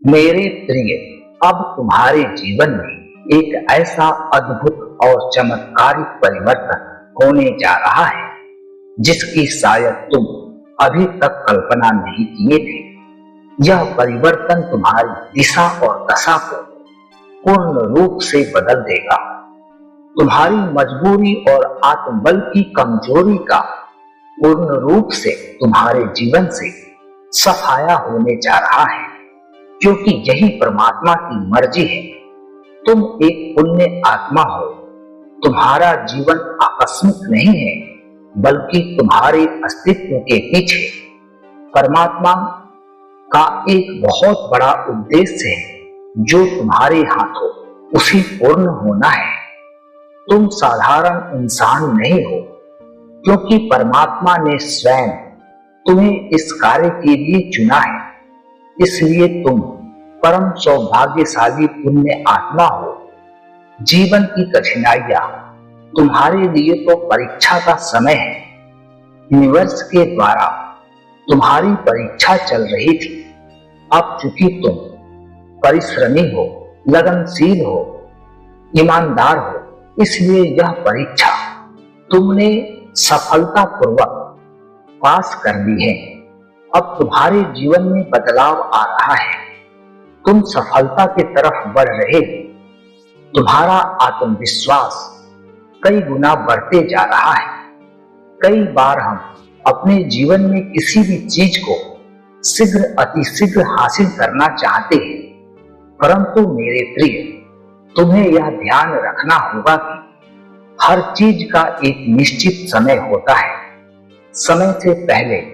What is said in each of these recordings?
मेरे प्रिय, अब तुम्हारे जीवन में एक ऐसा अद्भुत और चमत्कारिक परिवर्तन होने जा रहा है जिसकी शायद तुम अभी तक कल्पना नहीं किए थे। यह परिवर्तन तुम्हारी दिशा और दशा को पूर्ण रूप से बदल देगा। तुम्हारी मजबूरी और आत्मबल की कमजोरी का पूर्ण रूप से तुम्हारे जीवन से सफाया होने जा रहा है, क्योंकि यही परमात्मा की मर्जी है। तुम एक पुण्य आत्मा हो। तुम्हारा जीवन आकस्मिक नहीं है, बल्कि तुम्हारे अस्तित्व के पीछे परमात्मा का एक बहुत बड़ा उद्देश्य है जो तुम्हारे हाथों उसी पूर्ण होना है। तुम साधारण इंसान नहीं हो, क्योंकि परमात्मा ने स्वयं तुम्हें इस कार्य के लिए चुना है। इसलिए तुम परम सौभाग्यशाली पुण्य आत्मा हो। जीवन की कठिनाइयां तुम्हारे लिए तो परीक्षा का समय है। यूनिवर्स के द्वारा तुम्हारी परीक्षा चल रही थी। अब चूंकि तुम परिश्रमी हो, लगनशील हो, ईमानदार हो, इसलिए यह परीक्षा तुमने सफलतापूर्वक पास कर ली है। अब तुम्हारे जीवन में बदलाव आ रहा है। तुम सफलता की तरफ बढ़ रहे हो। तुम्हारा आत्मविश्वास कई गुना बढ़ते जा रहा है। कई बार हम अपने जीवन में किसी भी चीज को शीघ्र अतिशीघ्र हासिल करना चाहते हैं, परंतु मेरे प्रिय, तुम्हें यह ध्यान रखना होगा कि हर चीज का एक निश्चित समय होता है। समय से पहले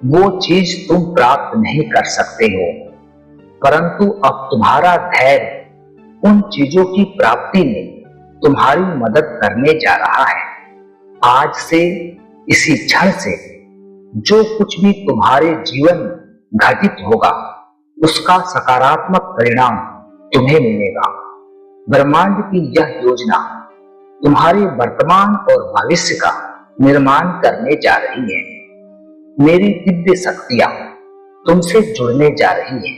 वो चीज तुम प्राप्त नहीं कर सकते हो, परंतु अब तुम्हारा धैर्य उन चीजों की प्राप्ति में तुम्हारी मदद करने जा रहा है। आज से, इसी क्षण से, जो कुछ भी तुम्हारे जीवन में घटित होगा उसका सकारात्मक परिणाम तुम्हें मिलेगा। ब्रह्मांड की यह योजना तुम्हारे वर्तमान और भविष्य का निर्माण करने जा रही है। मेरी दिव्य शक्तियां तुमसे जुड़ने जा रही है।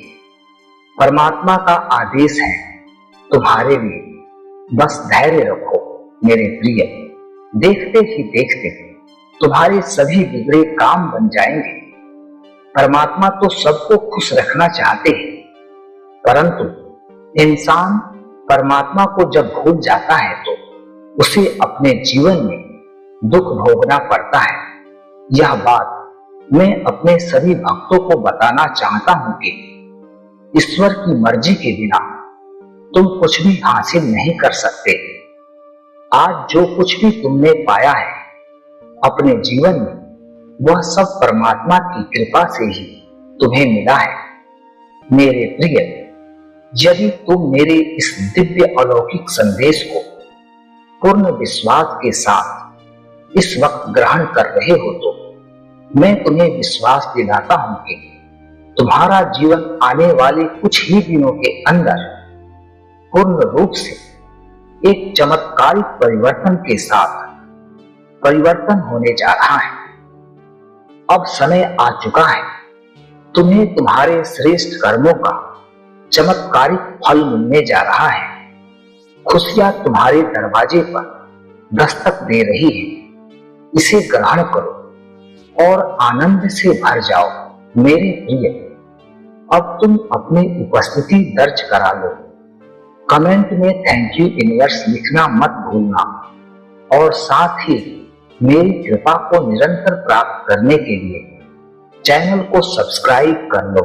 परमात्मा का आदेश है तुम्हारे लिए, बस धैर्य रखो मेरे प्रिय। देखते ही देखते तुम्हारे सभी बिगड़े काम बन जाएंगे। परमात्मा तो सबको खुश रखना चाहते हैं, परंतु इंसान परमात्मा को जब भूल जाता है तो उसे अपने जीवन में दुख भोगना पड़ता है। यह बात मैं अपने सभी भक्तों को बताना चाहता हूं कि ईश्वर की मर्जी के बिना तुम कुछ भी हासिल नहीं कर सकते। आज जो कुछ भी तुमने पाया है अपने जीवन में, वह सब परमात्मा की कृपा से ही तुम्हें मिला है। मेरे प्रिय, यदि तुम मेरे इस दिव्य अलौकिक संदेश को पूर्ण विश्वास के साथ इस वक्त ग्रहण कर रहे हो तो मैं तुम्हें विश्वास दिलाता हूं कि तुम्हारा जीवन आने वाले कुछ ही दिनों के अंदर पूर्ण रूप से एक चमत्कारिक परिवर्तन के साथ परिवर्तन होने जा रहा है। अब समय आ चुका है। तुम्हें तुम्हारे श्रेष्ठ कर्मों का चमत्कारिक फल मिलने जा रहा है। खुशियां तुम्हारे दरवाजे पर दस्तक दे रही है। इसे ग्रहण करो और आनंद से भर जाओ मेरे प्रिय। अब तुम अपनी उपस्थिति दर्ज करा लो। कमेंट में थैंक यू यूनिवर्स लिखना मत भूलना, और साथ ही मेरी कृपा को निरंतर प्राप्त करने के लिए चैनल को सब्सक्राइब कर लो।